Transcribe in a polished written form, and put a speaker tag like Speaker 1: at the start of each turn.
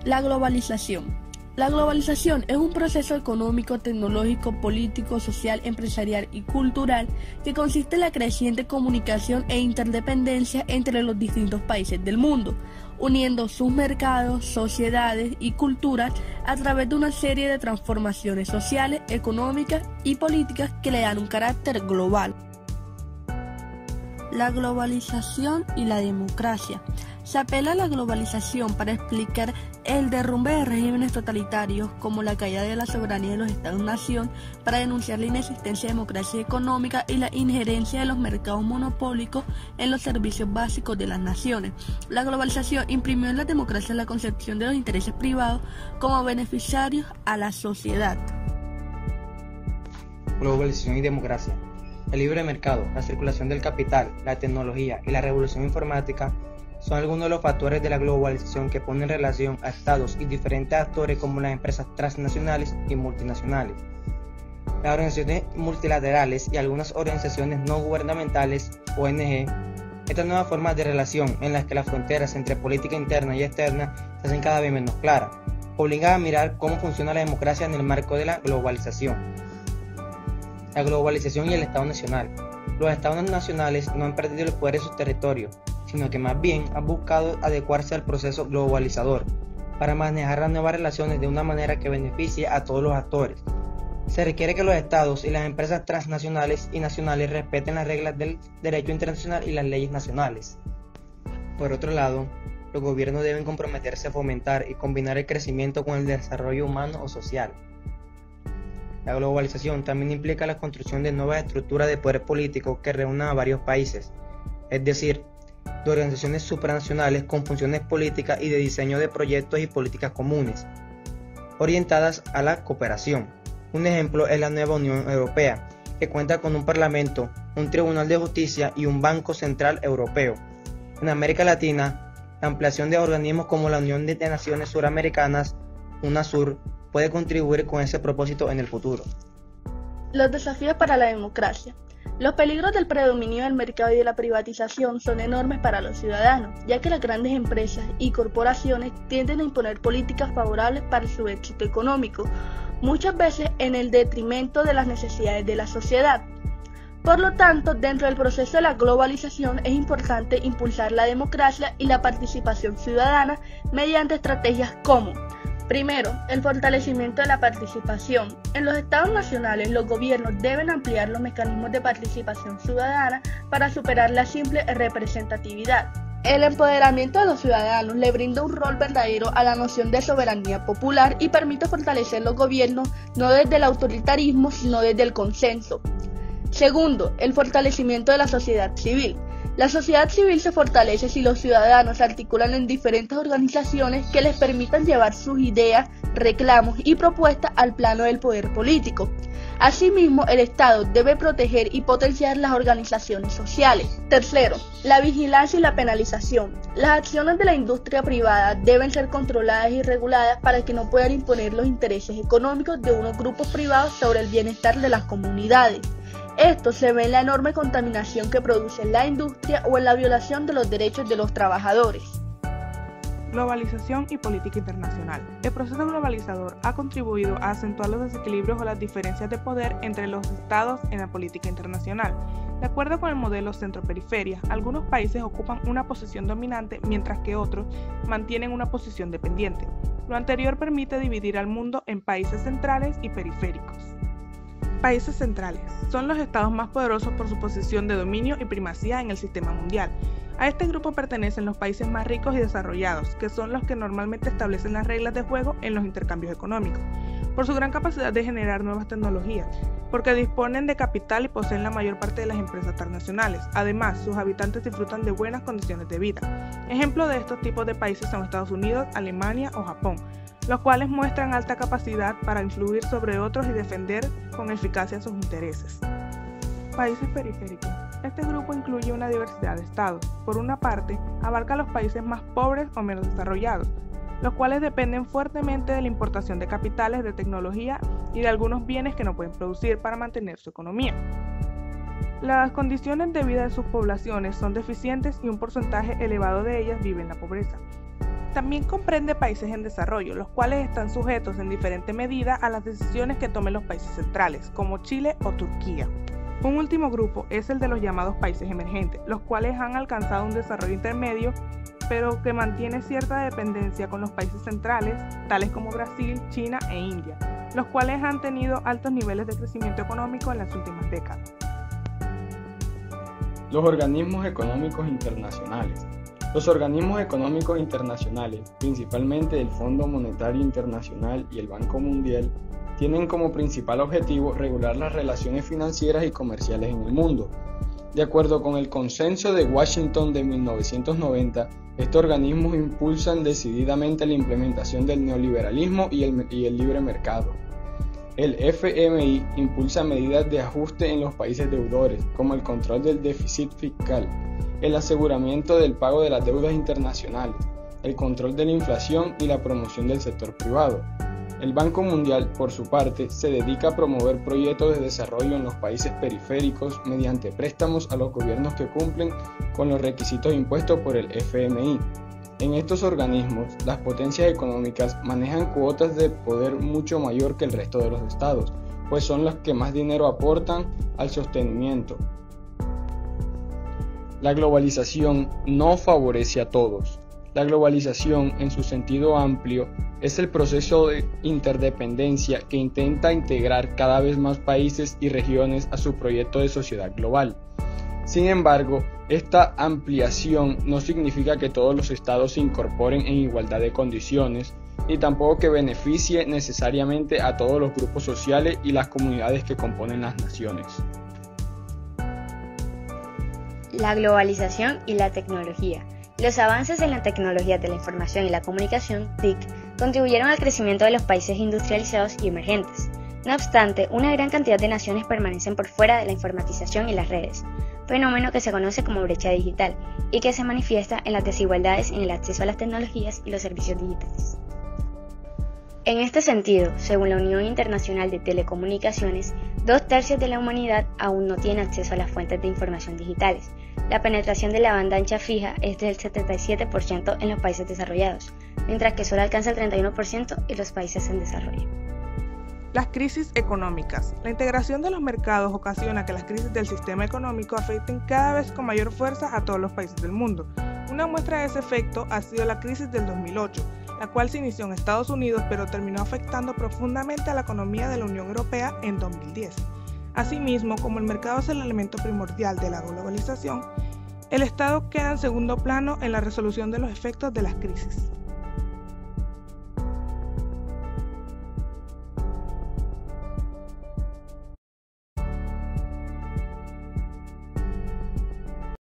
Speaker 1: La globalización. La globalización es un proceso económico, tecnológico, político, social, empresarial y cultural que consiste en la creciente comunicación e interdependencia entre los distintos países del mundo, uniendo sus mercados, sociedades y culturas a través de una serie de transformaciones sociales, económicas y políticas que le dan un carácter global. La globalización y la democracia. Se apela a la globalización para explicar el derrumbe de regímenes totalitarios como la caída de la soberanía de los Estados-nación, para denunciar la inexistencia de democracia económica y la injerencia de los mercados monopólicos en los servicios básicos de las naciones. La globalización imprimió en la democracia la concepción de los intereses privados como beneficiarios a la sociedad.
Speaker 2: Globalización y democracia. El libre mercado, la circulación del capital, la tecnología y la revolución informática son algunos de los factores de la globalización que ponen en relación a estados y diferentes actores como las empresas transnacionales y multinacionales, las organizaciones multilaterales y algunas organizaciones no gubernamentales, ONG. Estas nuevas formas de relación en las que las fronteras entre política interna y externa se hacen cada vez menos claras, obligan a mirar cómo funciona la democracia en el marco de la globalización. La globalización y el Estado Nacional. Los Estados nacionales no han perdido el poder de sus territorios, sino que más bien han buscado adecuarse al proceso globalizador para manejar las nuevas relaciones de una manera que beneficie a todos los actores. Se requiere que los estados y las empresas transnacionales y nacionales respeten las reglas del derecho internacional y las leyes nacionales. Por otro lado, los gobiernos deben comprometerse a fomentar y combinar el crecimiento con el desarrollo humano o social. La globalización también implica la construcción de nuevas estructuras de poder político que reúnan a varios países, es decir, de organizaciones supranacionales con funciones políticas y de diseño de proyectos y políticas comunes, orientadas a la cooperación. Un ejemplo es la nueva Unión Europea, que cuenta con un parlamento, un tribunal de justicia y un Banco Central Europeo. En América Latina, la ampliación de organismos como la Unión de Naciones Suramericanas, UNASUR, puede contribuir con ese propósito en el futuro.
Speaker 1: Los desafíos para la democracia. Los peligros del predominio del mercado y de la privatización son enormes para los ciudadanos, ya que las grandes empresas y corporaciones tienden a imponer políticas favorables para su éxito económico, muchas veces en el detrimento de las necesidades de la sociedad. Por lo tanto, dentro del proceso de la globalización es importante impulsar la democracia y la participación ciudadana mediante estrategias como: primero, el fortalecimiento de la participación. En los estados nacionales, los gobiernos deben ampliar los mecanismos de participación ciudadana para superar la simple representatividad. El empoderamiento de los ciudadanos le brinda un rol verdadero a la noción de soberanía popular y permite fortalecer los gobiernos no desde el autoritarismo, sino desde el consenso. Segundo, el fortalecimiento de la sociedad civil. La sociedad civil se fortalece si los ciudadanos se articulan en diferentes organizaciones que les permitan llevar sus ideas, reclamos y propuestas al plano del poder político. Asimismo, el Estado debe proteger y potenciar las organizaciones sociales. Tercero, la vigilancia y la penalización. Las acciones de la industria privada deben ser controladas y reguladas para que no puedan imponer los intereses económicos de unos grupos privados sobre el bienestar de las comunidades. Esto se ve en la enorme contaminación que produce la industria o en la violación de los derechos de los trabajadores.
Speaker 3: Globalización y política internacional. El proceso globalizador ha contribuido a acentuar los desequilibrios o las diferencias de poder entre los estados en la política internacional. De acuerdo con el modelo centro-periferia, algunos países ocupan una posición dominante mientras que otros mantienen una posición dependiente. Lo anterior permite dividir al mundo en países centrales y periféricos. Países centrales son los estados más poderosos por su posición de dominio y primacía en el sistema mundial. A este grupo pertenecen los países más ricos y desarrollados, que son los que normalmente establecen las reglas de juego en los intercambios económicos, por su gran capacidad de generar nuevas tecnologías, porque disponen de capital y poseen la mayor parte de las empresas transnacionales. Además, sus habitantes disfrutan de buenas condiciones de vida. Ejemplos de estos tipos de países son Estados Unidos, Alemania o Japón, los cuales muestran alta capacidad para influir sobre otros y defender con eficacia sus intereses. Países periféricos. Este grupo incluye una diversidad de estados. Por una parte, abarca los países más pobres o menos desarrollados, los cuales dependen fuertemente de la importación de capitales, de tecnología y de algunos bienes que no pueden producir para mantener su economía. Las condiciones de vida de sus poblaciones son deficientes y un porcentaje elevado de ellas vive en la pobreza. También comprende países en desarrollo, los cuales están sujetos en diferente medida a las decisiones que tomen los países centrales, como Chile o Turquía. Un último grupo es el de los llamados países emergentes, los cuales han alcanzado un desarrollo intermedio, pero que mantiene cierta dependencia con los países centrales, tales como Brasil, China e India, los cuales han tenido altos niveles de crecimiento económico en las últimas décadas.
Speaker 4: Los organismos económicos internacionales. Los organismos económicos internacionales, principalmente el Fondo Monetario Internacional y el Banco Mundial, tienen como principal objetivo regular las relaciones financieras y comerciales en el mundo. De acuerdo con el Consenso de Washington de 1990, estos organismos impulsan decididamente la implementación del neoliberalismo y el libre mercado. El FMI impulsa medidas de ajuste en los países deudores, como el control del déficit fiscal, el aseguramiento del pago de las deudas internacionales, el control de la inflación y la promoción del sector privado. El Banco Mundial, por su parte, se dedica a promover proyectos de desarrollo en los países periféricos mediante préstamos a los gobiernos que cumplen con los requisitos impuestos por el FMI. En estos organismos, las potencias económicas manejan cuotas de poder mucho mayor que el resto de los estados, pues son las que más dinero aportan al sostenimiento. La globalización no favorece a todos. La globalización, en su sentido amplio, es el proceso de interdependencia que intenta integrar cada vez más países y regiones a su proyecto de sociedad global. Sin embargo, esta ampliación no significa que todos los estados se incorporen en igualdad de condiciones, ni tampoco que beneficie necesariamente a todos los grupos sociales y las comunidades que componen las naciones.
Speaker 5: La globalización y la tecnología. Los avances en la tecnología de la información y la comunicación, TIC, contribuyeron al crecimiento de los países industrializados y emergentes. No obstante, una gran cantidad de naciones permanecen por fuera de la informatización y las redes, fenómeno que se conoce como brecha digital y que se manifiesta en las desigualdades en el acceso a las tecnologías y los servicios digitales. En este sentido, según la Unión Internacional de Telecomunicaciones, 2/3 de la humanidad aún no tiene acceso a las fuentes de información digitales. La penetración de la banda ancha fija es del 77% en los países desarrollados, mientras que solo alcanza el 31% en los países en desarrollo.
Speaker 3: Las crisis económicas. La integración de los mercados ocasiona que las crisis del sistema económico afecten cada vez con mayor fuerza a todos los países del mundo. Una muestra de ese efecto ha sido la crisis del 2008, la cual se inició en Estados Unidos pero terminó afectando profundamente a la economía de la Unión Europea en 2010. Asimismo, como el mercado es el elemento primordial de la globalización, el Estado queda en segundo plano en la resolución de los efectos de las crisis.